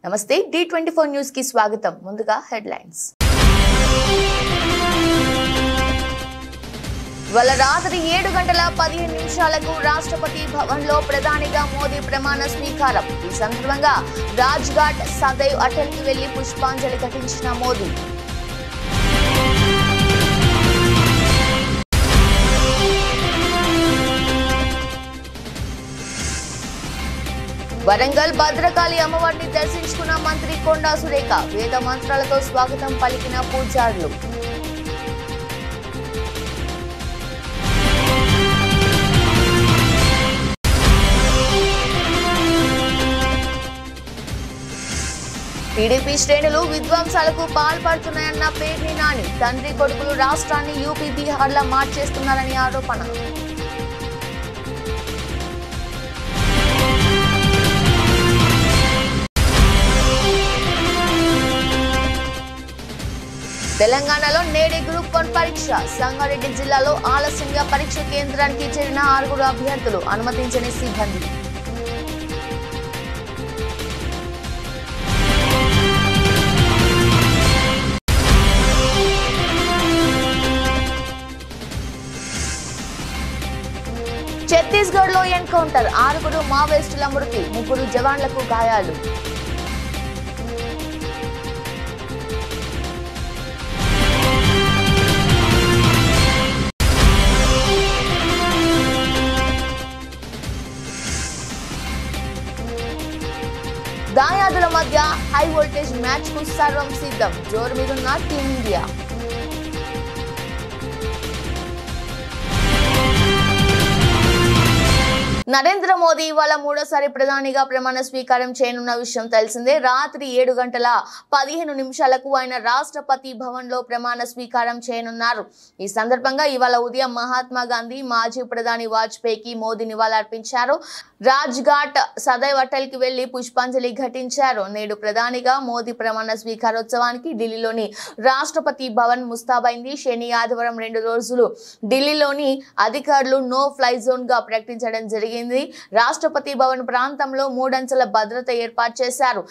నమస్తే D24 news కి స్వాగతం. ముందుగా హెడ్లైన్స్. ఇవాళ రాత్రి 7:15 రాష్ట్రపతి భవన్ లో ప్రధానిగా మోదీ ప్రమాణ స్వీకారం. ఈ సందర్భంగా రాజ్ ఘాట్ సదైవ్ అటల్ కి వెళ్లి పుష్పాంజలి ఘటించిన మోదీ. వరంగల్ భద్రకాళి అమ్మవారిని దర్శించుకున్న మంత్రి కొండా సురేఖ. వేద మంత్రాలతో స్వాగతం పలికిన పూజారులు. టీడీపీ శ్రేణులు విధ్వంసాలకు పాల్పడుతున్నాయన్న పేర్ని నాని. తండ్రి కొడుకులు రాష్ట్రాన్ని యూపీ బీహార్లా మార్చేస్తున్నారని ఆరోపణ. తెలంగాణలో నేడే గ్రూప్ 1 పరీక్ష. సంగారెడ్డి జిల్లాలో ఆలస్యంగా పరీక్ష కేంద్రానికి చేరిన 6 అభ్యర్థులు. అనుమతించని సిబ్బంది. ఛత్తీస్గఢ్ లో ఎన్కౌంటర్. 6 మావోయిస్టుల మృతి. 3 జవాన్లకు గాయాలు. దాయాదుల మధ్య హై వోల్టేజ్ మ్యాచ్ కు సర్వం సిద్ధం. జోరు మీదున్న టీమిండియా. నరేంద్ర మోదీ ఇవాళ 3వ ప్రధానిగా ప్రమాణ స్వీకారం చేయనున్న విషయం తెలిసిందే. రాత్రి 7:15 ఆయన రాష్ట్రపతి భవన్ లో ప్రమాణ స్వీకారం చేయనున్నారు. ఈ సందర్భంగా ఇవాళ ఉదయం మహాత్మా గాంధీ, మాజీ ప్రధాని వాజ్పేయికి మోదీ నివాళులర్పించారు. రాజ్ ఘాట్ సదైవ్ అటల్ కి వెళ్లి పుష్పాంజలి ఘటించారు. నేడు ప్రధానిగా మోదీ ప్రమాణ స్వీకారోత్సవానికి ఢిల్లీలోని రాష్ట్రపతి భవన్ ముస్తాబైంది. శని, ఆదివారం 2 రోజులు ఢిల్లీలోని అధికారులు నో ఫ్లై జోన్ గా ప్రకటించడం జరిగింది. రాష్ట్రపతి భవన్ ప్రాంతంలో 3 అంచెల భద్రత ఏర్పాటు చేశారు.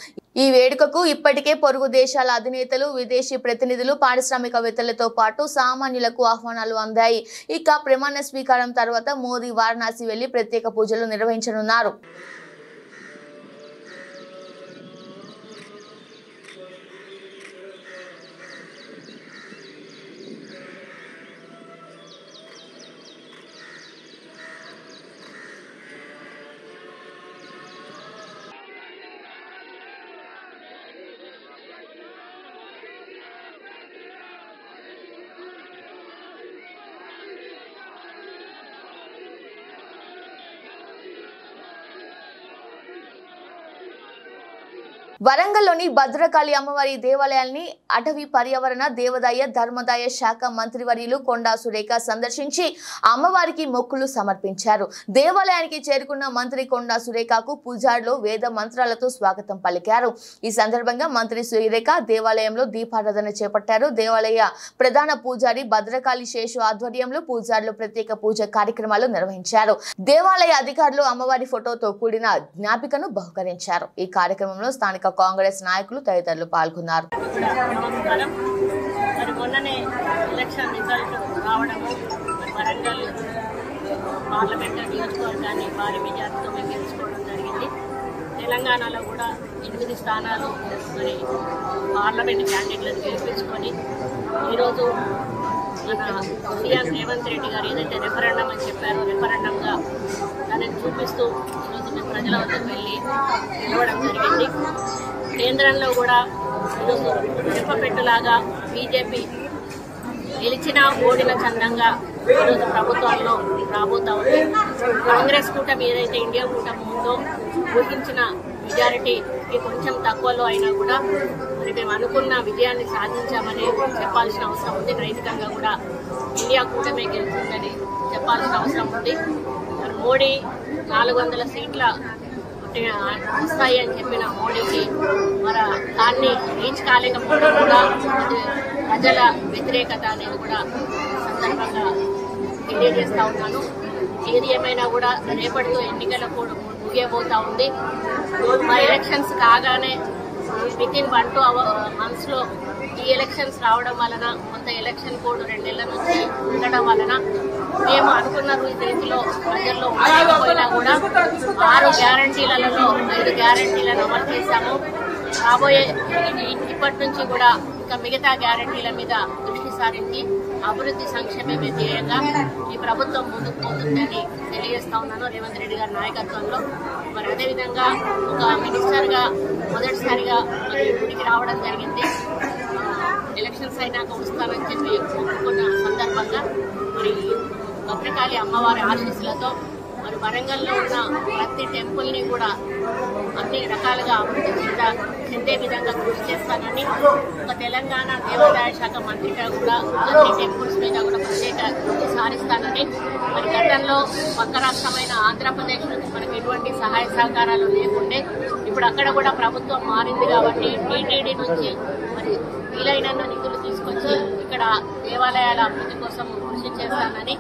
ఈ వేడుకకు ఇప్పటికే పొరుగు దేశాల అధినేతలు, విదేశీ ప్రతినిధులు, పారిశ్రామికవేత్తలతో పాటు సామాన్యులకు ఆహ్వానాలు అందాయి. ఇక ప్రమాణ స్వీకారం తర్వాత మోదీ వారణాసి వెళ్లి ప్రత్యేక పూజలు నిర్వహించనున్నారు. వరంగల్లోని భద్రకాళి అమ్మవారి దేవాలయాన్ని అటవీ పర్యావరణ దేవాదాయ ధర్మదాయ శాఖ మంత్రివర్యులు కొండా సురేఖ సందర్శించి అమ్మవారికి మొక్కులు సమర్పించారు. దేవాలయానికి చేరుకున్న మంత్రి కొండా సురేఖకు పూజారులు వేద మంత్రాలతో స్వాగతం పలికారు. ఈ సందర్భంగా మంత్రి సురేఖ దేవాలయంలో దీపారాధన చేపట్టారు. దేవాలయ ప్రధాన పూజారి భద్రకాళి శేషు ఆధ్వర్యంలో పూజారులు ప్రత్యేక పూజ కార్యక్రమాలు నిర్వహించారు. దేవాలయ అధికారులు అమ్మవారి ఫోటోతో కూడిన జ్ఞాపికను బహుకరించారు. ఈ కార్యక్రమంలో స్థానిక కాంగ్రెస్ నాయకులు తదితరులు పాల్గొన్నారు. మొన్ననే ఎలక్షన్ రిజల్ట్ రావడము, వరంగల్ పార్లమెంట్ నియోజకవర్గాన్ని భారీ మెజార్టీతో మేము గెలుచుకోవడం జరిగింది. తెలంగాణలో కూడా 8 స్థానాలు మరి పార్లమెంట్ క్యాండిడేట్లను గెలిపించుకొని ఈరోజు మన సీఎం రేవంత్ రెడ్డి గారు ఏదైతే రెఫరెండం అని చెప్పారో రెఫరెండంగా దానిని చూపిస్తూ ఈరోజు మేము ప్రజల వద్దకు వెళ్ళి గెలవడం జరిగింది. కేంద్రంలో కూడా ఈరోజు చెప్పపెట్టులాగా బీజేపీ గెలిచినా ఓడిన చందంగా ఈరోజు ప్రభుత్వాల్లో రాబోతా ఉంది. కాంగ్రెస్ కూటమి ఏదైతే ఇండియా కూటమి ఉందో ఊహించిన మెజారిటీకి కొంచెం తక్కువలో అయినా కూడా మరి మేము అనుకున్న విజయాన్ని సాధించామని చెప్పాల్సిన అవసరం ఉంది. నైతికంగా కూడా ఇండియా కూటమి గెలుస్తుందని చెప్పాల్సిన అవసరం ఉంది. మరి మోడీ 400 సీట్ల వస్తాయి అని చెప్పిన మోడీకి మరి దాన్ని రీచ్ కాలేకపోవడం కూడా ప్రజల వ్యతిరేకత అనేది కూడా సందర్భంగా తెలియజేస్తా ఉన్నాను. ఏది ఏమైనా కూడా రేపటితో ఎన్నికల కూడా ముగియబోతా ఉంది. మా ఎలక్షన్స్ కాగానే వితిన్ 1 to 2 months లో ఈ ఎలక్షన్స్ రావడం వలన కొంత ఎలక్షన్ కోడ్ 2 నెలల నుంచి ఉండడం వలన మేము అనుకున్న రీతిలో ప్రజల్లో ఉండకపోయినా కూడా 6 గ్యారంటీలలో 5 గ్యారంటీలను అమలు చేశాము. రాబోయే ఇప్పటి నుంచి కూడా ఇంకా మిగతా గ్యారంటీల మీద దృష్టి సారించి అభివృద్ధి సంక్షేమమే ధ్యేయంగా ఈ ప్రభుత్వం ముందుకు పోతుందని తెలియజేస్తా ఉన్నాను రేవంత్ రెడ్డి గారి నాయకత్వంలో. మరి అదేవిధంగా ఒక మినిస్టర్గా మొదటిసారిగా ఇంటికి రావడం జరిగింది. ఎలక్షన్స్ అయినాక వస్తానని చెప్పి ఒప్పుకున్న సందర్భంగా మరి భద్రకాళి అమ్మవారి ఆశీస్సులతో మరి వరంగల్లో ఉన్న ప్రతి టెంపుల్ని కూడా అన్ని రకాలుగా అభివృద్ధి చెందే విధంగా కృషి చేస్తానని ఒక తెలంగాణ దేవాదాయ శాఖ మంత్రిగా కూడా అన్ని టెంపుల్స్ మీద కూడా ప్రత్యేక దృష్టి సారిస్తానని మరి గతంలో పక్క రాష్ట్రమైన ఆంధ్రప్రదేశ్ నుంచి మనకి ఎటువంటి సహాయ సహకారాలు లేకుండే ఇప్పుడు అక్కడ కూడా ప్రభుత్వం మారింది కాబట్టి టీటీడీ నుంచి మరి వీలైనంత నిధులు తీసుకొచ్చి ఇక్కడ దేవాలయాల అభివృద్ధి కోసం కృషి చేస్తానని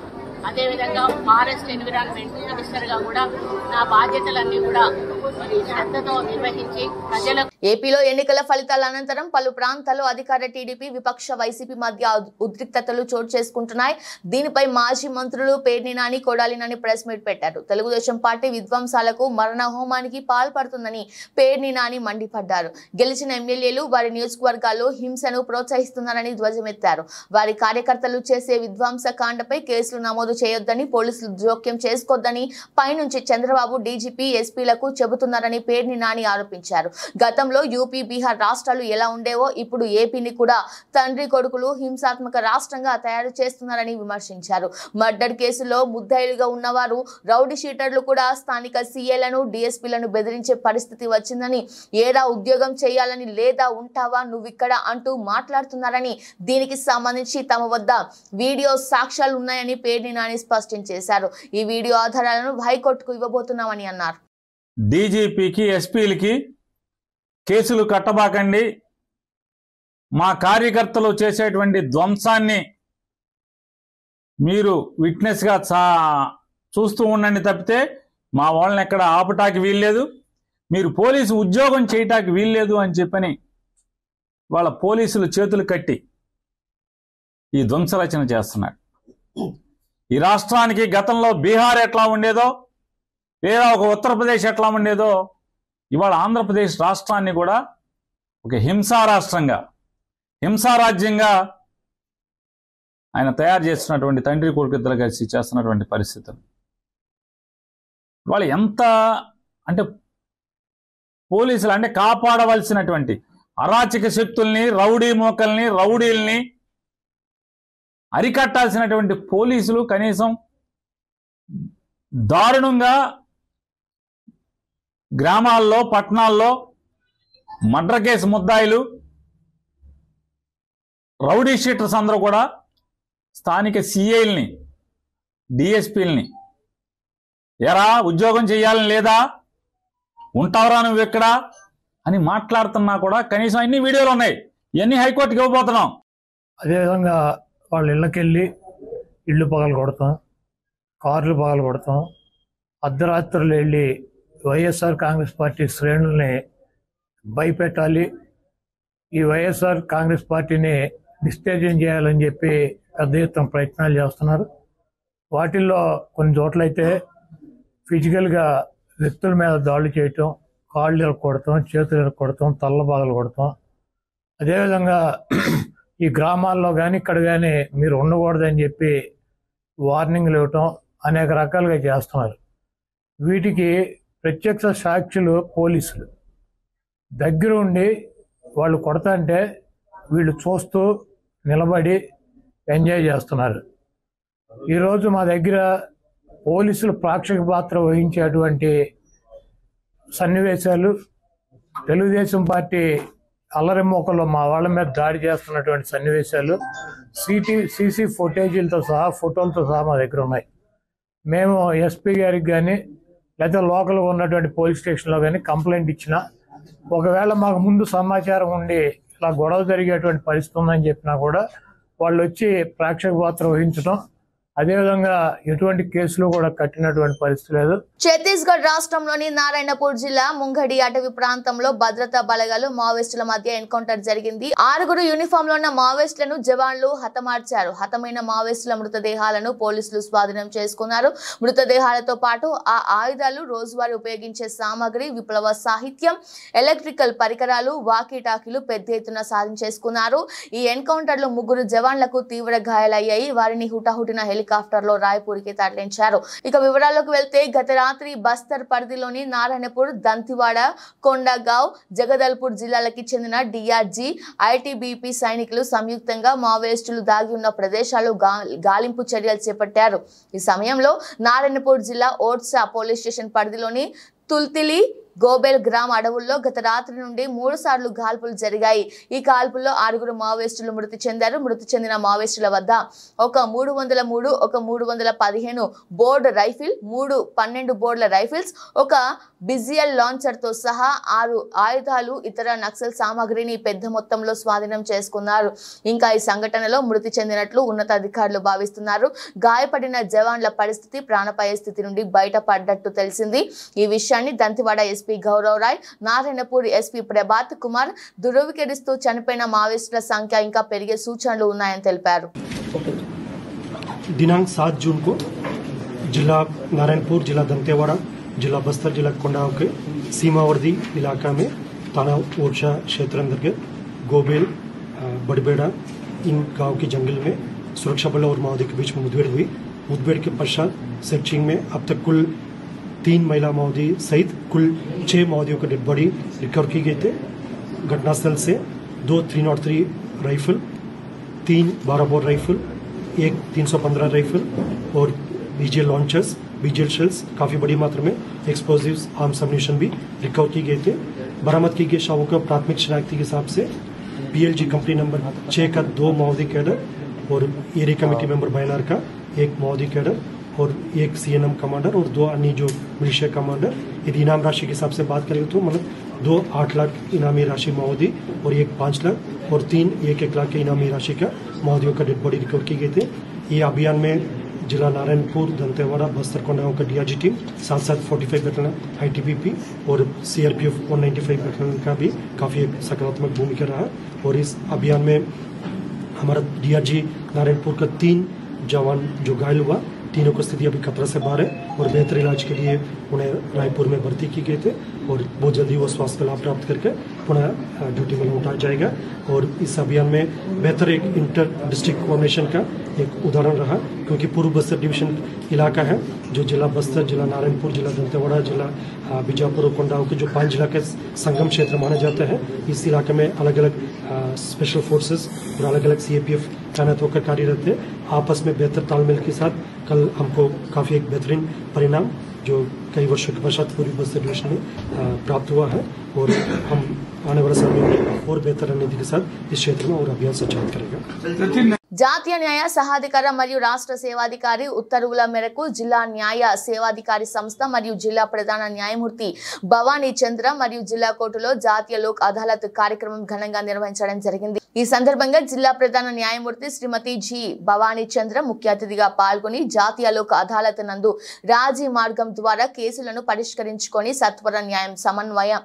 అదేవిధంగా ఫారెస్ట్ ఎన్విరాన్మెంట్ మినిస్టర్గా కూడా నా బాధ్యతలన్నీ కూడా మరి శ్రద్ధతో నిర్వహించి ప్రజలకు. ఏపీలో ఎన్నికల ఫలితాల అనంతరం పలు ప్రాంతాల్లో అధికార టీడీపీ విపక్ష వైసీపీ మధ్య ఉద్రిక్తతలు చోటు చేసుకుంటున్నాయి. దీనిపై మాజీ మంత్రులు పేర్ని నాని, కొడాలి నాని ప్రెస్ మీట్ పెట్టారు. తెలుగుదేశం పార్టీ విధ్వంసాలకు మరణ హోమానికి పాల్పడుతుందని పేర్ని నాని మండిపడ్డారు. గెలిచిన ఎమ్మెల్యేలు వారి నియోజకవర్గాల్లో హింసను ప్రోత్సహిస్తున్నారని ధ్వజమెత్తారు. వారి కార్యకర్తలు చేసే విధ్వంస కాండపై కేసులు నమోదు చేయొద్దని, పోలీసులు జోక్యం చేసుకోవద్దని పైనుంచి చంద్రబాబు, డీజీపీ, ఎస్పీలకు చెబుతున్నారని పేర్ని నాని ఆరోపించారు. గతంలో యూపీ, బీహార్ రాష్ట్రాలు ఎలా ఉండేవో ఇప్పుడు ఏపీని కూడా తండ్రి కొడుకులు హింసాత్మక రాష్ట్రంగా తయారు చేస్తున్నారని విమర్శించారు. మర్డర్ కేసులో ముద్దాయిలుగా ఉన్నవారు రౌడీ షీటర్లు కూడా స్థానిక సీఏలను, డీఎస్పీలను బెదిరించే పరిస్థితి వచ్చిందని, ఏరా ఉద్యోగం చేయాలని లేదా ఉంటావా నువ్విక్కడ అంటూ మాట్లాడుతున్నారని, దీనికి సంబంధించి తమ వద్ద వీడియో సాక్ష్యాలు ఉన్నాయని పేర్ని నాని స్పష్టం చేశారు. ఈ వీడియో ఆధారాలను హైకోర్టుకు ఇవ్వబోతున్నామని అన్నారు. డీజీపీకి, ఎస్పీలకి కేసులు కట్టబాకండి, మా కార్యకర్తలు చేసేటువంటి ధ్వంసాన్ని మీరు విట్నెస్గా చూస్తూ ఉండండి తప్పితే మా వాళ్ళని ఎక్కడ ఆపటానికి వీల్లేదు, మీరు పోలీసు ఉద్యోగం చేయటానికి వీల్లేదు అని చెప్పని వాళ్ళ పోలీసులు చేతులు కట్టి ఈ ధ్వంసరచన చేస్తున్నారు. ఈ రాష్ట్రానికి గతంలో బీహార్ ఎట్లా ఉండేదో లేదా ఒక ఉత్తరప్రదేశ్ ఎట్లా ఉండేదో ఇవాళ ఆంధ్రప్రదేశ్ రాష్ట్రాన్ని కూడా ఒక హింసా రాష్ట్రంగా, హింసారాజ్యంగా ఆయన తయారు చేస్తున్నటువంటి తండ్రి కొడుకు ఇద్దరు కలిసి చేస్తున్నటువంటి పరిస్థితులు వాళ్ళు ఎంత అంటే పోలీసులు అంటే కాపాడవలసినటువంటి అరాచక శక్తుల్ని, రౌడీ మోకల్ని, రౌడీల్ని అరికట్టాల్సినటువంటి పోలీసులు కనీసం దారుణంగా గ్రామాల్లో, పట్టణాల్లో మర్డర్ కేసు ముద్దాయిలు, రౌడీ షీటర్స్ అందరూ కూడా స్థానిక సిఐల్ని, డిఎస్పీలని ఎరా ఉద్యోగం చేయాలని లేదా, ఉంటావరా నువ్వు ఎక్కడ అని మాట్లాడుతున్నా కూడా కనీసం అన్ని వీడియోలు ఉన్నాయి. ఇవన్నీ హైకోర్టుకి ఇవ్వబోతున్నాం. అదేవిధంగా వాళ్ళ ఇళ్ళకెళ్ళి ఇళ్ళు పగలు కొడతాం, కార్లు పగలు కొడతాం, అర్ధరాత్రులు వెళ్ళి వైఎస్ఆర్ కాంగ్రెస్ పార్టీ శ్రేణుల్ని భయపెట్టాలి, ఈ వైఎస్ఆర్ కాంగ్రెస్ పార్టీని డిస్టేజన్ చేయాలని చెప్పి పెద్ద ఎత్తున ప్రయత్నాలు చేస్తున్నారు. వాటిల్లో కొన్ని చోట్లయితే ఫిజికల్గా వ్యక్తుల మీద దాడులు చేయటం, కాళ్ళు ఇరక్కొడతాం, చేతులు ఇరక్కొడతాం, తల్ల పగలు కొడతాం. అదేవిధంగా ఈ గ్రామాల్లో కానీ ఇక్కడ కానీ మీరు ఉండకూడదని చెప్పి వార్నింగ్లు ఇవ్వటం అనేక రకాలుగా చేస్తున్నారు. వీటికి ప్రత్యక్ష సాక్షులు పోలీసులు దగ్గర ఉండి వాళ్ళు కొడతాంటే వీళ్ళు చూస్తూ నిలబడి ఎంజాయ్ చేస్తున్నారు. ఈరోజు మా దగ్గర పోలీసులు ప్రేక్షక పాత్ర వహించేటువంటి సన్నివేశాలు, తెలుగుదేశం పార్టీ అల్లరిమోకలో మా వాళ్ళ మీద దాడి చేస్తున్నటువంటి సన్నివేశాలు సీసీ ఫుటేజీలతో సహా, ఫోటోలతో సహా మా దగ్గర ఉన్నాయి. మేము ఎస్పీ గారికి కానీ లేదా లోకల్గా ఉన్నటువంటి పోలీస్ స్టేషన్లో కానీ కంప్లైంట్ ఇచ్చినా, ఒకవేళ మాకు ముందు సమాచారం ఉండి ఇలా గొడవ జరిగేటువంటి పరిస్థితి ఉందని చెప్పినా కూడా వాళ్ళు వచ్చి ప్రేక్షక పాత్ర వహించడం, అదేవిధంగా ఎటువంటి కేసులు కూడా కట్టినటువంటి పరిస్థితి లేదు. ఛత్తీస్గఢ్ రాష్ట్రంలోని నారాయణపూర్ జిల్లా ముంగడి అటవీ ప్రాంతంలో భద్రతా బలగాలు మావోయిస్టుల మధ్య ఎన్కౌంటర్ జరిగింది. 6 యూనిఫామ్ లో ఉన్న మావోయిస్టులను జవాన్లు హతమార్చారు. హతమైన మావోయిస్టుల మృతదేహాలను పోలీసులు స్వాధీనం చేసుకున్నారు. మృతదేహాలతో పాటు ఆ ఆయుధాలు, రోజువారీ ఉపయోగించే సామాగ్రి, విప్లవ సాహిత్యం, ఎలక్ట్రికల్ పరికరాలు, వాకీటాకీలు పెద్ద ఎత్తున సాధించేసుకున్నారు. ఈ ఎన్కౌంటర్ లో 3 జవాన్లకు తీవ్ర గాయాలయ్యాయి. వారిని హుటాహుటిన హెలికాప్టర్ లో రాయ్పూర్కి తరలించారు. ఇక వివరాల్లోకి వెళ్తే గత రాత్రి బస్తర్ పరిధిలోని నారాయణపూర్, దంతివాడ, కొండగావ్, జగదల్పూర్ జిల్లాలకి చెందిన డిఆర్జీ, ఐటీబీపీ సైనికులు సంయుక్తంగా మావోయిస్టులు దాగి ఉన్న ప్రదేశాలు గాలింపు చర్యలు చేపట్టారు. ఈ సమయంలో నారాయణపూర్ జిల్లా ఓట్సా పోలీస్ స్టేషన్ పరిధిలోని తుల్తిలి, గోబెల్ గ్రామ అడవుల్లో గత రాత్రి నుండి 3 సార్లు కాల్పులు జరిగాయి. ఈ కాల్పుల్లో 6 మావోయిస్టులు మృతి చెందారు. మృతి చెందిన మావోయిస్టుల వద్ద ఒక 303, ఒక 315 బోర్డు రైఫిల్, 3 12 బోర్డుల రైఫిల్స్, ఒక బిజియల్ లాంచర్ తో సహా 6 ఆయుధాలు, ఇతర నక్సల్ సామాగ్రిని పెద్ద మొత్తంలో స్వాధీనం చేసుకున్నారు. ఇంకా ఈ సంఘటనలో మృతి చెందినట్లు ఉన్నతాధికారులు భావిస్తున్నారు. గాయపడిన జవాన్ల పరిస్థితి ప్రాణాపాయ స్థితి నుండి బయటపడ్డట్టు తెలిసింది. ఈ విషయాన్ని దంతివాడ ఎస్పీ గౌరవ్ రాయ్, నారాయణపూర్ ఎస్పీ ప్రభాత్ కుమార్ ధృవీకరిస్తూ చనిపోయిన మావోయిస్టుల సంఖ్య ఇంకా పెరిగే సూచనలు ఉన్నాయని తెలిపారు. दिनांक 7 जून को जिला नारायणपुर, जिला दंतेवाड़ा, जिला बस्तर, जिला कोंडागांव के सीमावर्ती इलाका में थाना ओरछा क्षेत्र अंतर्गत गोबेल, बड़बेड़ा इन गांव के जंगल में सुरक्षा बल और माओवादी के बीच में मुठभेड़ हुई। मुठभेड़ के पश्चात सर्चिंग में अब तक कुल 3 महिला माओवादी सहित कुल 6 माओवादियों का डेड बॉडी रिकवर की गई थे। घटनास्थल से 2 303 राइफल, 3 12 बोर राइफल, 1 315 राइफल और बीजेल लॉन्चर्स, बीजेल शेल्स, काफी बड़ी मात्रा में एक्सप्लोजिव्स, आर्म्स अम्यूनिशन भी रिकवर की गए थे। बरामद की गए शवों का प्राथमिक शनाख्ती के हिसाब से पीएलजी कंपनी नंबर 6 का 2 माओवादी कैडर और एरिया कमेटी मेंबर बायनार का 1 माओवादी कैडर और 1 सीएनएम कमांडर और 2 अन्य जो मिलिशिया कमांडर। यदि इनाम राशि के हिसाब से बात करें तो मतलब 2 8 लाख इनामी राशि माओवादी और 1 5 लाख और 3 1 लाख के इनामी राशि का माओवादियों का डेड बॉडी रिकवर की गई थे। ये अभियान में जिला नारायणपुर, दंतेवाड़ा, बस्तर, कोंडागांव का डीआरजी टीम, साथ 45 बैटलियन आईटीबीपी और सीआरपीएफ 195 बैटलियन का भी काफी एक सकारात्मक भूमिका रहा। और इस अभियान में हमारा डीआरजी नारायणपुर का 3 जवान जो घायल हुआ, तीनों की स्थिति अभी खतरा से बाहर है और बेहतर इलाज के लिए उन्हें रायपुर में भर्ती की गए थे और बहुत जल्दी वो स्वास्थ्य लाभ प्राप्त करके पुनः ड्यूटी में लौटाया जाएगा। और इस अभियान में बेहतर एक इंटर डिस्ट्रिक्ट कोऑर्डिनेशन का एक उदाहरण रहा, क्योंकि पूर्व बस्तर डिवीजन इलाका है जो जिला बस्तर, जिला नारायणपुर, जिला दंतेवाड़ा, जिला बीजापुर और कोंडागांव के जो 5 जिला के संगम क्षेत्र माना जाता है। इस इलाके में अलग अलग स्पेशल फोर्सेस और अलग अलग सीएपीएफ तैनात होकर कार्यरत है। आपस में बेहतर तालमेल के साथ कल हमको काफी एक बेहतरीन परिणाम जो कई वर्षों के पश्चात पूरी बस्तर डिवीजन में प्राप्त हुआ है और हम आने वाले समय में और बेहतर रणनीति के साथ इस क्षेत्र में और अभियान संचालित करेगा। జాతీయ న్యాయ సహాధికార మరియు రాష్ట్ర సేవాధికారి ఉత్తర్వుల మేరకు జిల్లా న్యాయ సేవాధికారి సంస్థ మరియు జిల్లా ప్రధాన న్యాయమూర్తి భవానీ చంద్ర మరియు జిల్లా కోర్టులో జాతీయ లోక్ అదాలత్ కార్యక్రమం ఘనంగా నిర్వహించడం జరిగింది. ఈ సందర్భంగా జిల్లా ప్రధాన న్యాయమూర్తి శ్రీమతి జి భవానీ చంద్ర ముఖ్య అతిథిగా పాల్గొని జాతీయ లోక్ అదాలత్ నందు రాజీ మార్గం ద్వారా కేసులను పరిష్కరించుకొని సత్వర న్యాయం సమన్వయ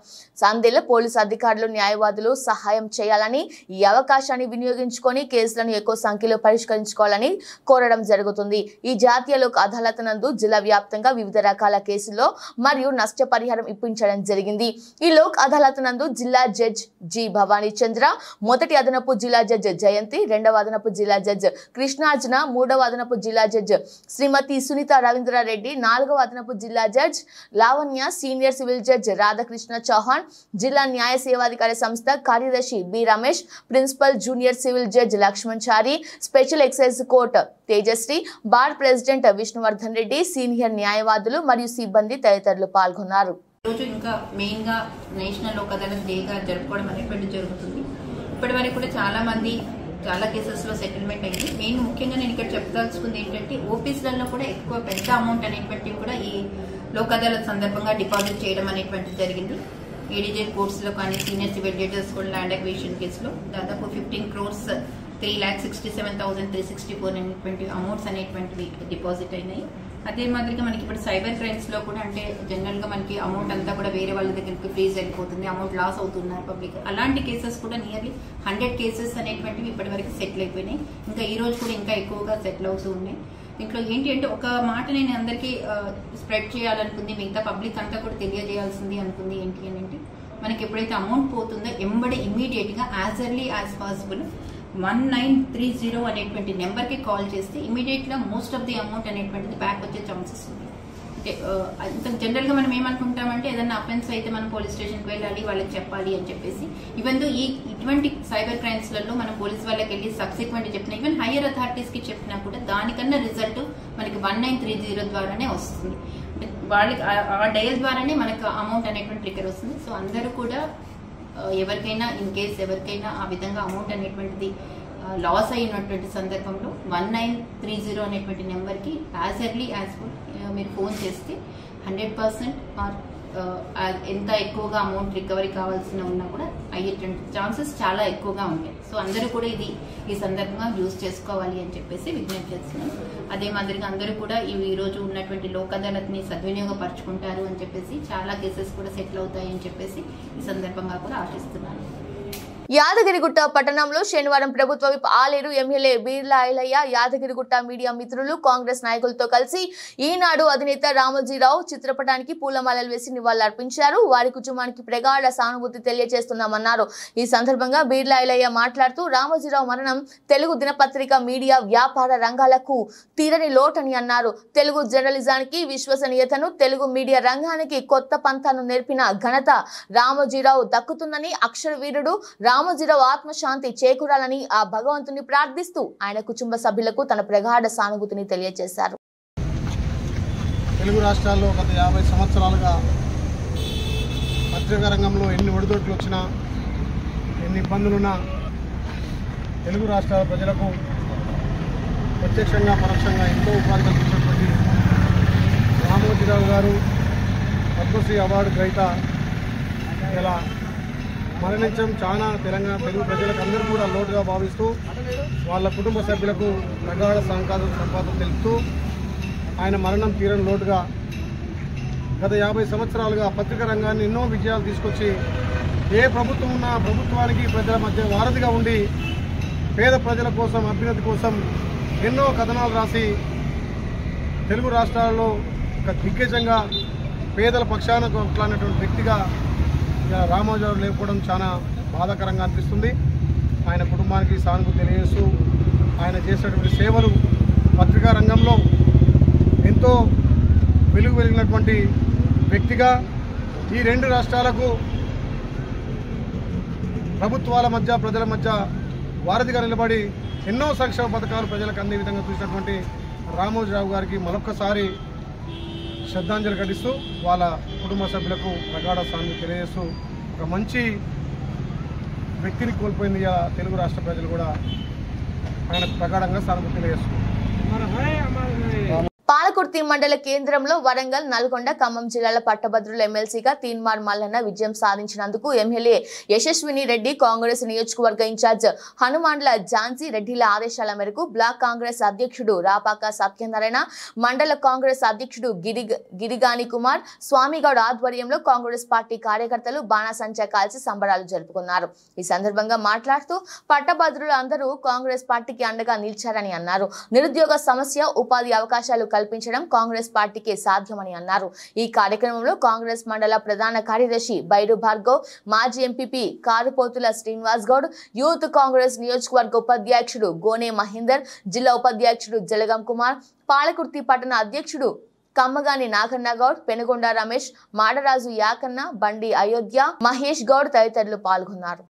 సందేల పోలీసు అధికారులు న్యాయవాదులు సహాయం చేయాలని, ఈ అవకాశాన్ని వినియోగించుకొని కేసులను ఎక్కువ సంఖ్యలో పరిష్కరించుకోవాలని కోరడం జరుగుతుంది. ఈ జాతీయ లోక్ అదాలత్ నందు జిల్లా వ్యాప్తంగా వివిధ రకాల కేసుల్లో మరియు నష్టపరిహారం ఇప్పించడం జరిగింది. ఈ లోక్ అదాలత్ నందు జిల్లా జడ్జ్ జి భవానీ చంద్ర, మొదటి అదనపు జిల్లా జడ్జ్ జయంతి, రెండవ అదనపు జిల్లా జడ్జ్ కృష్ణార్జున, మూడవ అదనపు జిల్లా జడ్జ్ శ్రీమతి సునీత రవీంద్రారెడ్డి, నాలుగవ అదనపు జిల్లా judge Lavanya, senior civil judge Radhakrishna Chauhan, జిల్లా న్యాయ సేవాధికారి సంస్థ కార్యదర్శి B Ramesh, principal junior civil judge Lakshman Chari, special excise court Tejashree, bar president Vishnuvardhan Reddy, senior న్యాయవాదులు మరియు సిబ్బంది తదితరులు పాల్గొన్నారు. రోజు ఇంకా మెయిన్ గా నేషనల్ లోక్ అదాలత్ డేగా జరుపుకోవడం అనేటువంటి జరుగుతుంది. ఇప్పటి వరకు కూడా చాలా కేసెస్ లో సెటిల్మెంట్ అయింది. మెయిన్ ముఖ్యంగా నేను ఇక్కడ చెప్పదలుచుకుంది ఏంటంటే ఓపీసీలలో కూడా ఎక్కువ పెద్ద అమౌంట్ అనేటువంటివి కూడా ఈ లోక్ అదాలత్ సందర్భంగా డిపాజిట్ చేయడం అనేటువంటిది జరిగింది. ఏడీజే కోర్ట్స్ లో కానీ సీనియర్ సివిల్ జడ్జెస్ కూడా ల్యాండ్ అక్విజిషన్ కేసులో దాదాపు 15 crores 3,67,364 అనేటువంటి అమౌంట్స్ అనేటువంటివి డిపాజిట్ అయినాయి. అదే మాదిరిగా మనకి ఇప్పుడు సైబర్ క్రైమ్స్ లో కూడా అంటే జనరల్ గా మనకి అమౌంట్ అంతా కూడా వేరే వాళ్ళ దగ్గరికి ఫ్రీజ్ అయిపోతుంది, అమౌంట్ లాస్ అవుతున్నారు పబ్లిక్. అలాంటి కేసెస్ కూడా నియర్లీ 100 కేసెస్ అనేటువంటివి ఇప్పటి వరకు సెటిల్ అయిపోయినాయి. ఇంకా ఈ రోజు కూడా ఇంకా ఎక్కువగా సెటిల్ అవుతూ ఉన్నాయి. దీంట్లో ఏంటి అంటే ఒక మాట నేను అందరికీ స్ప్రెడ్ చేయాలనుకుంది, మిగతా పబ్లిక్ అంతా కూడా తెలియజేయాల్సింది అనుకుంది ఏంటి అని అంటే మనకి ఎప్పుడైతే అమౌంట్ పోతుందో ఎంబడే ఇమ్మీడియట్ గా యాజ్ ఎర్లీ యాజ్ పాసిబుల్ 1930 అనేటువంటి నెంబర్ కి కాల్ చేస్తే ఇమీడియట్ గా మోస్ట్ ఆఫ్ ది అమౌంట్ అనేటువంటిది బ్యాక్ వచ్చే ఛాన్సెస్ ఉంది. అంటే జనరల్ గా మనం ఏమనుకుంటామంటే ఏదైనా అఫెన్స్ అయితే మనం పోలీస్ స్టేషన్ కి వెళ్ళాలి, వాళ్ళకి చెప్పాలి అని చెప్పేసి. ఈవెన్ దో ఇటువంటి సైబర్ క్రైమ్స్ లలో మనం పోలీస్ వాళ్ళకి వెళ్ళి సబ్సిక్వెంట్ చెప్పినా, ఈవెన్ హైయర్ అథారిటీస్ కి చెప్పినా కూడా దానికన్నా రిజల్ట్ మనకి 1930 ద్వారానే వస్తుంది. అంటే వాళ్ళకి ఆ డయల్ ద్వారానే మనకు అమౌంట్ అనేటువంటి ట్రిగర్ వస్తుంది. సో అందరూ కూడా ఎవరికైనా ఇన్ కేస్ ఎవరికైనా ఆ విధంగా అమౌంట్ అనేటువంటిది లాస్ అయినటువంటి సందర్భంలో 1930 అనేటువంటి నెంబర్కి యాజ్ ఎర్లీ యాజ్ మీరు ఫోన్ చేస్తే 100% ఎంత ఎక్కువగా అమౌంట్ రికవరీ కావాల్సిన ఉన్నా కూడా అయ్యేటువంటి ఛాన్సెస్ చాలా ఎక్కువగా ఉంటాయి. సో అందరూ కూడా ఇది ఈ సందర్భంగా యూజ్ చేసుకోవాలి అని చెప్పేసి విజ్ఞప్తి చేస్తున్నాం. అదే మాదిరిగా అందరూ కూడా ఈ రోజు ఉన్నటువంటి లోక్ అదాలత్ని సద్వినియోగపరచుకుంటారు అని చెప్పేసి, చాలా కేసెస్ కూడా సెటిల్ అవుతాయి అని చెప్పేసి ఈ సందర్భంగా కూడా ఆశిస్తున్నాను. యాదగిరిగుట్ట పట్టణంలో శనివారం ప్రభుత్వ whip Aleru MLA Beerla Ailaiah Yadagirigutta media మిత్రులు కాంగ్రెస్ నాయకులతో కలిసి ఈనాడు అధినేత రామోజీరావు చిత్రపటానికి పూలమాలలు వేసి నివాళులర్పించారు. వారి కుటుంబానికి ప్రగాఢ సానుభూతి తెలియజేస్తున్నామన్నారు. ఈ సందర్భంగా బీర్లా ఐలయ్య మాట్లాడుతూ రామోజీరావు మరణం తెలుగు దినపత్రిక మీడియా వ్యాపార రంగాలకు తీరని లోటని అన్నారు. తెలుగు జర్నలిజానికి విశ్వసనీయతను, తెలుగు మీడియా రంగానికి కొత్త పంతాను నేర్పిన ఘనత రామోజీరావు దక్కుతుందని, అక్షర వీరుడు రామోజీరావు ఆత్మశాంతి చేకూరాలని ఆ భగవంతుని ప్రార్థిస్తూ ఆయన కుటుంబ సభ్యులకు తన ప్రగాఢ సానుభూతిని తెలియజేశారు. తెలుగు రాష్ట్రాల్లో గత 50 సంవత్సరాలుగా పత్రికా రంగంలో ఎన్ని ఒడిదొడుకులు వచ్చినా, ఎన్ని ఇబ్బందులున్నా తెలుగు రాష్ట్రాల ప్రజలకు ప్రత్యక్షంగా పరోక్షంగా ఎంతో ఉపాధి కల్పించినటువంటి రామోజీరావు గారు పద్మశ్రీ అవార్డు గ్రహీత ఇలా మరణించడం చాలా తెలుగు ప్రజలకు అందరూ కూడా లోటుగా భావిస్తూ వాళ్ళ కుటుంబ సభ్యులకు ప్రగాఢ సంపాదన తెలుపుతూ ఆయన మరణం తీరని లోటుగా గత 50 సంవత్సరాలుగా పత్రికా రంగాన్ని ఎన్నో విజయాలు తీసుకొచ్చి ఏ ప్రభుత్వం ఉన్నా ప్రభుత్వానికి ప్రజల మధ్య వారధిగా ఉండి పేద ప్రజల కోసం అభ్యున్నతి కోసం ఎన్నో కథనాలు రాసి తెలుగు రాష్ట్రాల్లో ఒక దిగ్గజంగా పేదల పక్షాన కొట్లాడినటువంటి వ్యక్తిగా రామోజీరావు లేకపోవడం చాలా బాధాకరంగా అనిపిస్తుంది. ఆయన కుటుంబానికి సానుభూతి తెలియజేస్తూ ఆయన చేసినటువంటి సేవలు పత్రికా రంగంలో ఎంతో వెలిగినటువంటి వ్యక్తిగా ఈ రెండు రాష్ట్రాలకు ప్రభుత్వాల మధ్య ప్రజల మధ్య వారధిగా నిలబడి ఎన్నో సంక్షేమ పథకాలు ప్రజలకు అందే విధంగా చూసినటువంటి రామోజీరావు గారికి మరొక్కసారి శ్రద్ధాంజలి ఘటిస్తూ వాళ్ళ కుటుంబ సభ్యులకు ప్రగాఢ సానుభూతి తెలియజేస్తూ ఒక మంచి వ్యక్తిని కోల్పోయింది తెలుగు రాష్ట్ర ప్రజలు కూడా ఆయనకు ప్రగాఢంగా సానుభూతి తెలియజేస్తున్నారు. పాలకుర్తి మండల కేంద్రంలో వరంగల్, నల్గొండ, ఖమ్మం జిల్లాల పట్టభద్రుల ఎమ్మెల్సీగా తీన్మార్ మల్లన్న విజయం సాధించినందుకు ఎమ్మెల్యే యశస్విని రెడ్డి, కాంగ్రెస్ నియోజకవర్గ ఇన్ఛార్జ్ హనుమాన్ల ఝాన్సీ రెడ్డిల ఆదేశాల మేరకు బ్లాక్ కాంగ్రెస్ అధ్యక్షుడు రాపాక సత్యనారాయణ, మండల కాంగ్రెస్ అధ్యక్షుడు గిరిగాని కుమార్ స్వామిగౌడ్ ఆధ్వర్యంలో కాంగ్రెస్ పార్టీ కార్యకర్తలు బాణాసంచా కాల్చి సంబరాలు జరుపుకున్నారు. ఈ సందర్భంగా మాట్లాడుతూ పట్టభద్రులు అందరూ కాంగ్రెస్ పార్టీకి అండగా నిలిచారని అన్నారు. నిరుద్యోగ సమస్య, ఉపాధి అవకాశాలు కల్పించడం కాంగ్రెస్ పార్టీకి సాధ్యమని అన్నారు. ఈ కార్యక్రమంలో కాంగ్రెస్ మండల ప్రధాన కార్యదర్శి బైరు భార్గవ్, మాజీ ఎంపీపీ కారుపోతుల శ్రీనివాస్ గౌడ్, యూత్ కాంగ్రెస్ నియోజకవర్గ ఉపాధ్యక్షుడు గోనే మహేందర్, జిల్లా ఉపాధ్యక్షుడు జలగం కుమార్, పాలకుర్తి పట్టణ అధ్యక్షుడు కమ్మగాని నాగన్న గౌడ్, పెనుగొండ రమేష్, మాడరాజు యాకన్న, బండి అయోధ్య, మహేష్ గౌడ్ తదితరులు పాల్గొన్నారు.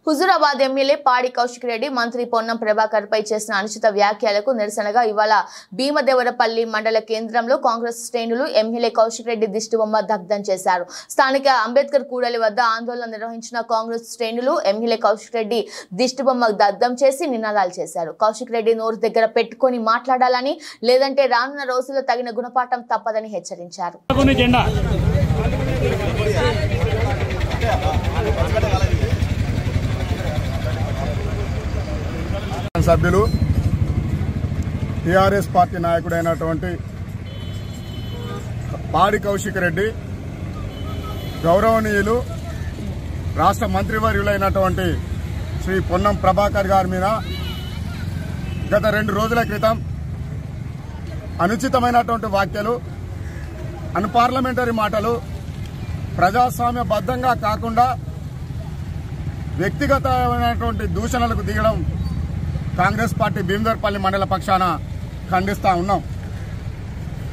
హుజూరాబాద్ ఎమ్మెల్యే పాడి కౌశిక్ రెడ్డి మంత్రి పొన్నం ప్రభాకర్ పై చేసిన అనుచిత వ్యాఖ్యలకు నిరసనగా ఇవాళ భీమదేవరపల్లి మండల కేంద్రంలో కాంగ్రెస్ శ్రేణులు ఎమ్మెల్యే కౌశిక్ రెడ్డి దిష్టిబొమ్మ దగ్ధం చేశారు. స్థానిక అంబేద్కర్ కూడలి వద్ద ఆందోళన నిర్వహించిన కాంగ్రెస్ శ్రేణులు ఎమ్మెల్యే కౌశిక్ రెడ్డి దిష్టిబొమ్మ దగ్ధం చేసి నినాదాలు చేశారు. కౌశిక్ రెడ్డి నోరు దగ్గర పెట్టుకొని మాట్లాడాలని, లేదంటే రానున్న రోజుల్లో తగిన గుణపాఠం తప్పదని హెచ్చరించారు. సభ్యులు టీఆర్ఎస్ పార్టీ నాయకుడైనటువంటి పాడి కౌశిక్ రెడ్డి గౌరవనీయులు రాష్ట్ర మంత్రివర్యులైనటువంటి శ్రీ పొన్నం ప్రభాకర్ గారి మీద గత 2 రోజుల క్రితం అనుచితమైనటువంటి వ్యాఖ్యలు, అన్పార్లమెంటరీ మాటలు, ప్రజాస్వామ్యబద్ధంగా కాకుండా వ్యక్తిగతమైనటువంటి దూషణలకు దిగడం కాంగ్రెస్ పార్టీ భీమదేవరపల్లి మండల పక్షాన ఖండిస్తా ఉన్నాం.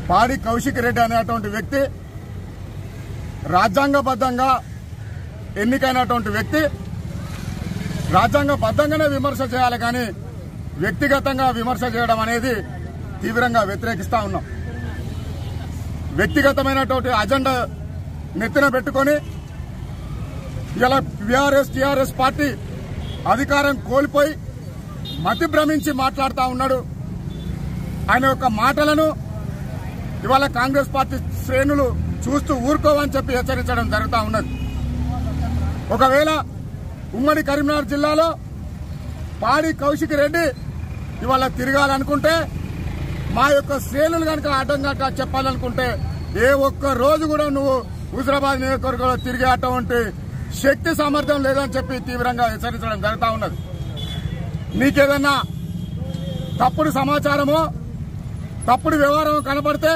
పాడి కౌశిక్ రెడ్డి అనేటువంటి వ్యక్తి రాజ్యాంగబద్ధంగా ఎన్నికైనటువంటి వ్యక్తి. రాజ్యాంగబద్ధంగానే విమర్శ చేయాలి, కానీ వ్యక్తిగతంగా విమర్శ చేయడం అనేది తీవ్రంగా వ్యతిరేకిస్తా ఉన్నాం. వ్యక్తిగతమైనటువంటి అజెండా నెత్తిన పెట్టుకొని ఇలా టీఆర్ఎస్ పార్టీ అధికారం కోల్పోయి మతి భ్రమించి మాట్లాడుతూ ఉన్నాడు. ఆయన యొక్క మాటలను ఇవాళ కాంగ్రెస్ పార్టీ శ్రేణులు చూస్తూ ఊరుకోవని చెప్పి హెచ్చరించడం జరుగుతూ ఉన్నది. ఒకవేళ ఉమ్మడి కరీంనగర్ జిల్లాలో పాడి కౌశిక్ రెడ్డి ఇవాళ తిరగాలనుకుంటే, మా యొక్క శ్రేణులు కనుక అడ్డంగా చెప్పాలనుకుంటే, ఏ ఒక్క రోజు కూడా నువ్వు హుజూరాబాద్ నియోజకవర్గంలో తిరిగే అటువంటి శక్తి సామర్థ్యం లేదని చెప్పి తీవ్రంగా హెచ్చరించడం జరుగుతూ ఉన్నది. నీకేదన్నా తప్పుడు సమాచారమో తప్పుడు వ్యవహారం కనబడితే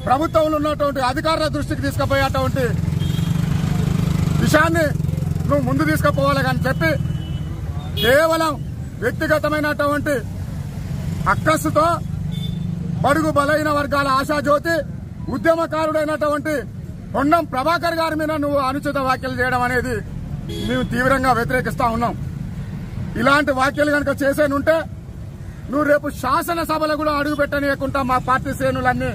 ప్రభుత్వంలో ఉన్నటువంటి అధికారుల దృష్టికి తీసుకుపోయేటువంటి విషయాన్ని నువ్వు ముందు తీసుకుపోవాలి కానీ చెప్పి కేవలం వ్యక్తిగతమైనటువంటి అక్కస్సుతో బడుగు బలైన వర్గాల ఆశాజ్యోతి ఉద్యమకారుడైనటువంటి పొన్నం ప్రభాకర్ గారి మీద నువ్వు అనుచిత వ్యాఖ్యలు చేయడం అనేది మేము తీవ్రంగా వ్యతిరేకిస్తా ఉన్నాం. ఇలాంటి వ్యాఖ్యలు కనుక చేసేనుంటే నువ్వు రేపు శాసనసభలో కూడా అడుగు పెట్టనీయకుండా మా పార్టీ శ్రేణులన్నీ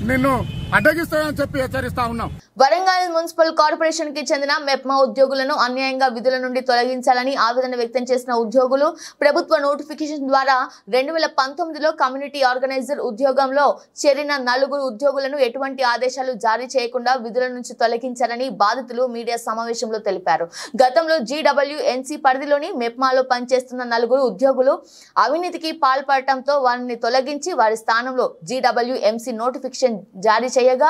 నిన్ను అడ్డగిస్తాయని చెప్పి హెచ్చరిస్తా ఉన్నాం. వరంగల్ మున్సిపల్ కార్పొరేషన్ కి చెందిన మెప్మా ఉద్యోగులను అన్యాయంగా విధుల నుండి తొలగించాలని ఆవేదన వ్యక్తం చేసిన ఉద్యోగులు ప్రభుత్వ నోటిఫికేషన్ ద్వారా 2019లో కమ్యూనిటీ ఆర్గనైజర్ ఉద్యోగంలో చేరిన 4 ఉద్యోగులను ఎటువంటి ఆదేశాలు జారీ చేయకుండా విధుల నుంచి తొలగించారని బాధితులు మీడియా సమావేశంలో తెలిపారు. గతంలో GWNC పరిధిలోని మెప్మాలో పనిచేస్తున్న 4 ఉద్యోగులు అవినీతికి పాల్పడటంతో వారిని తొలగించి వారి స్థానంలో GWMC నోటిఫికేషన్ జారీ చేయగా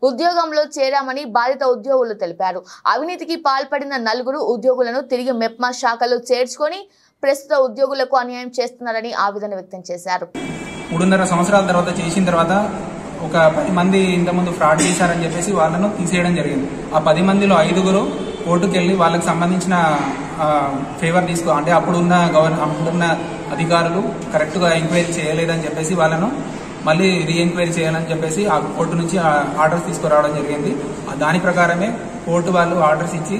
ఉద్యోగంలో చేరామని బాధిత ఉద్యోగులు తెలిపారు. అవినీతికి పాల్పడిన 4 ఉద్యోగులను తిరిగి మెప్మా శాఖలో చేర్చుకొని ప్రస్తుత ఉద్యోగులకు అన్యాయం చేస్తున్నారని ఆవేదన వ్యక్తం చేశారు. 3.5 సంవత్సరాల తర్వాత చేసిన తర్వాత ఒక 10 మంది ఇంతకుముందు ఫ్రాడ్ చేశారని చెప్పేసి వాళ్ళను తీసేయడం జరిగింది. ఆ 10 మందిలో 5 కోర్టుకు వెళ్లి వాళ్ళకి సంబంధించిన ఫేవర్ అంటే అప్పుడున్న అధికారులు కరెక్ట్ గా ఎంక్వైరీ చేయలేదని చెప్పేసి వాళ్ళను మళ్ళీ రీఎంక్వైరీ చేయాలని చెప్పేసి ఆ కోర్టు నుంచి ఆర్డర్స్ తీసుకురావడం జరిగింది. దాని ప్రకారమే కోర్టు వాళ్ళు ఆర్డర్స్ ఇచ్చి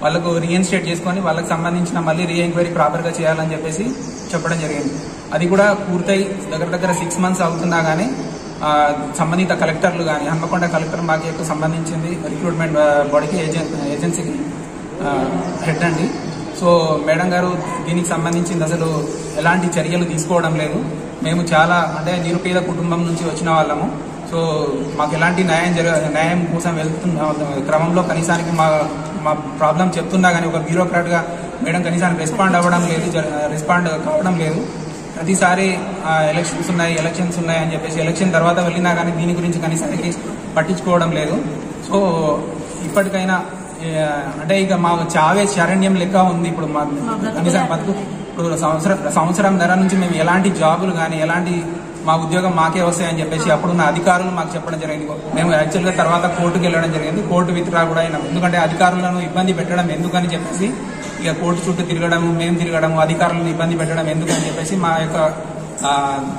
వాళ్ళకు రీఎన్స్టేట్ చేసుకుని వాళ్ళకి సంబంధించిన మళ్ళీ రీఎంక్వైరీ ప్రాపర్గా చేయాలని చెప్పేసి చెప్పడం జరిగింది. అది కూడా పూర్తయి దగ్గర 6 మంత్స్ అవుతున్నా కానీ సంబంధిత కలెక్టర్లు కానీ హన్మకొండ కలెక్టర్ మాకు సంబంధించింది రిక్రూట్మెంట్ బాడీకి ఏజెన్సీకి హెడ్ అండి. సో మేడం గారు దీనికి సంబంధించింది అసలు ఎలాంటి చర్యలు తీసుకోవడం లేదు. మేము చాలా నిరుపేద కుటుంబం నుంచి వచ్చిన వాళ్ళము. సో మాకు ఎలాంటి న్యాయం కోసం వెళ్తున్న క్రమంలో కనీసానికి మా ప్రాబ్లం చెప్తున్నా కానీ ఒక బ్యూరోక్రాట్గా మేడం కనీసానికి రెస్పాండ్ కావడం లేదు. ప్రతిసారి ఎలక్షన్స్ ఉన్నాయి అని చెప్పేసి ఎలక్షన్ తర్వాత వెళ్ళినా కానీ దీని గురించి కనీసానికి పట్టించుకోవడం లేదు. సో ఇప్పటికైనా ఇక మా చావే శరణ్యం లెక్క ఉంది. ఇప్పుడు మా కనీసం బతుకు ఇప్పుడు సంవత్సరంన్నర నుంచి మేము ఎలాంటి జాబులు కానీ ఎలాంటి మా ఉద్యోగం మాకే వస్తాయని చెప్పేసి అప్పుడున్న అధికారులు మాకు చెప్పడం జరిగింది. మేము యాక్చువల్గా తర్వాత కోర్టుకు వెళ్ళడం జరిగింది. కోర్టు విత్డ్రా కూడా అయినాం. ఎందుకంటే అధికారులను ఇబ్బంది పెట్టడం ఎందుకని చెప్పేసి ఇక కోర్టు చుట్టూ తిరగడం, మేము తిరగడం, అధికారులను ఇబ్బంది పెట్టడం ఎందుకని చెప్పేసి మా యొక్క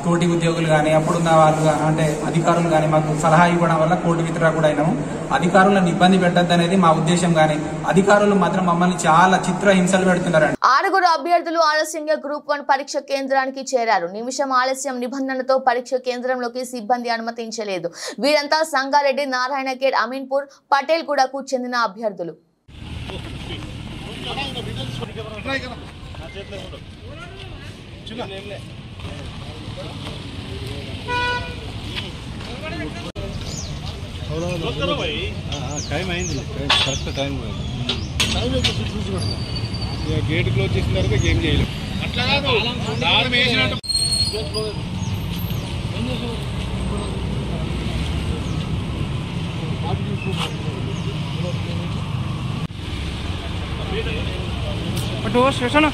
తోటి ఉద్యోగులు కానీ అప్పుడున్న వాళ్ళు అంటే అధికారులు కానీ మాకు సలహా ఇవ్వడం వల్ల కోర్టు విత్డ్రా కూడా అయినాము. అధికారులను ఇబ్బంది పెట్టద్దు అనేది మా ఉద్దేశం, కానీ అధికారులు మాత్రం మమ్మల్ని చాలా చిత్ర హింసలు పెడుతున్నారండి. 6 అభ్యర్థులు ఆలస్యంగా గ్రూప్ 1 పరీక్ష కేంద్రానికి చేరారు. నిమిషం ఆలస్యం నిబంధనతో పరీక్ష కేంద్రంలోకి సిబ్బంది అనుమతించలేదు. వీరంతా సంగారెడ్డి, నారాయణఖేడ్, అమీన్పూర్, పటేల్ గూడకు చెందిన అభ్యర్థులు. గేట్ క్లోజ్ చేసిన తర్వాత ఏం చేయలేదు. అట్లా స్టేషన్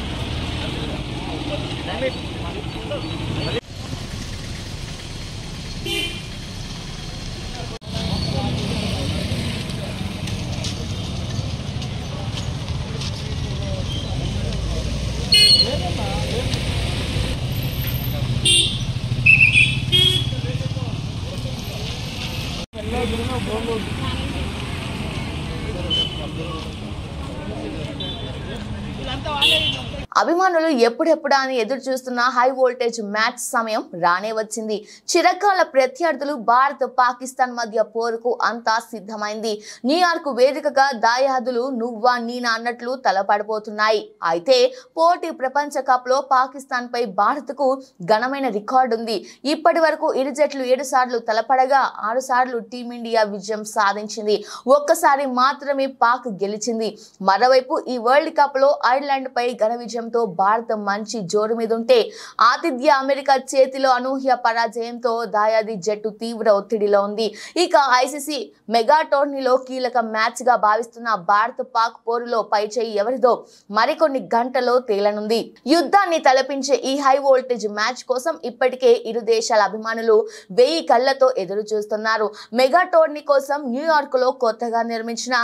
అభిమానులు ఎప్పుడెప్పుడా అని ఎదురు చూస్తున్న హై వోల్టేజ్ మ్యాచ్ సమయం రానే వచ్చింది. చిరకాల ప్రత్యర్థులు భారత్ పాకిస్తాన్ మధ్య పోరుకు అంతా సిద్ధమైంది. న్యూయార్క్ వేదికగా దాయాదులు నువ్వా నీనా అన్నట్లు తలపడిపోతున్నాయి. అయితే పోటీ ప్రపంచ కప్ లో పాకిస్తాన్ పై భారత్ కు ఘనమైన రికార్డు ఉంది. ఇప్పటి వరకు ఇరు జట్లు 7 సార్లు తలపడగా 6 సార్లు టీమిండియా విజయం సాధించింది. ఒక్కసారి మాత్రమే పాక్ గెలిచింది. మరోవైపు ఈ వరల్డ్ కప్ లో ఐర్లాండ్ పై ఘన విజయంతో భారత్ మంచి జోరు మీద ఉంటే ఆతిథ్య అమెరికా చేతిలో అనూహ్య పరాజయంతో దాయాది జట్టు తీవ్ర ఒత్తిడిలో ఉంది. ఇక ఐసీసీ మెగా టోర్నీలో కీలక మ్యాచ్ గా భావిస్తున్న భారత్ పాక్ పోరులో పైచేయి ఎవరిదో మరికొన్ని గంటలో తేలనుంది. యుద్ధాన్ని తలపించే ఈ హై వోల్టేజ్ మ్యాచ్ కోసం ఇప్పటికే ఇరు దేశాల అభిమానులు 1000 కళ్లతో ఎదురు చూస్తున్నారు. మెగా టోర్నీ కోసం న్యూయార్క్ లో కొత్తగా నిర్మించిన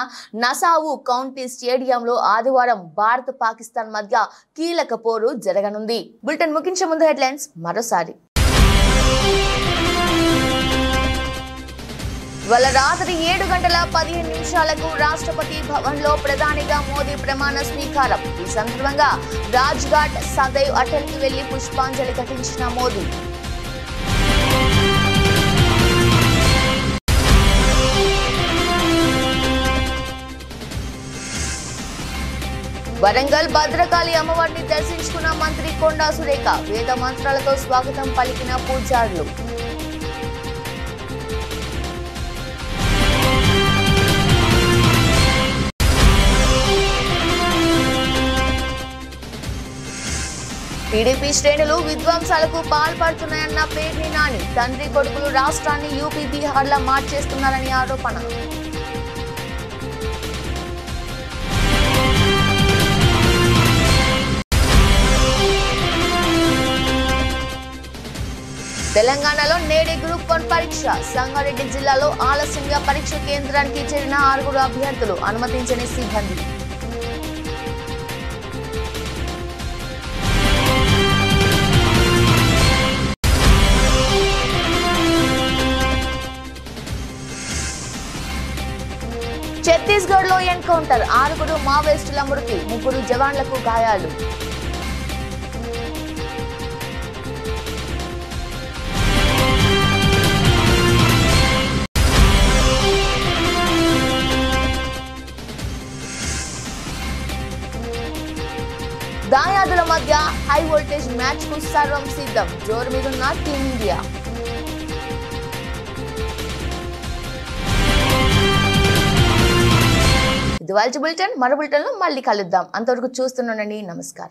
నసావు కౌంటీ స్టేడియంలో ఆదివారం భారత్ పాకిస్తాన్ మధ్య కీలక పోరు జరగనుంది. బులెటిన్ ముగించే ముందు హెడ్లైన్స్ మరోసారి. ఇవాళ రాత్రి 7:15 రాష్ట్రపతి భవన్ లో ప్రధానిగా మోదీ ప్రమాణ స్వీకారం. ఈ సందర్భంగా రాజ్ ఘాట్ సదైవ్ అటల్ కి వెళ్లి పుష్పాంజలి ఘటించిన మోదీ. వరంగల్ భద్రకాళి అమ్మవారిని దర్శించుకున్న మంత్రి కొండా సురేఖ. వేద మంత్రాలతో స్వాగతం పలికిన పూజారులు. టీడీపీ శ్రేణులు విధ్వంసాలకు పాల్పడుతున్నాయన్న పేర్ని నాని. తండ్రి కొడుకులు రాష్ట్రాన్ని యూపీ, బీహార్లా మార్చేస్తున్నారని ఆరోపణ. తెలంగాణలో నేడే గ్రూప్ 1 పరీక్ష. సంగారెడ్డి జిల్లాలో ఆలస్యంగా పరీక్ష కేంద్రానికి చేరిన 6 అభ్యర్థులు, అనుమతించని సిబ్బంది. ఛత్తీస్గఢ్ లో ఎన్కౌంటర్. 6 మావోయిస్టుల మృతి, 3 జవాన్లకు గాయాలు. దాయాదుల మధ్య హై వోల్టేజ్ మ్యాచ్ కు సర్వం సిద్ధం. జోరు మీదున్న టీమిండియా. ఇది వాల్చి బులెటిన్. మరో బులెటిన్ లో మళ్ళీ కలుద్దాం. అంతవరకు చూస్తుండండి. నమస్కారం.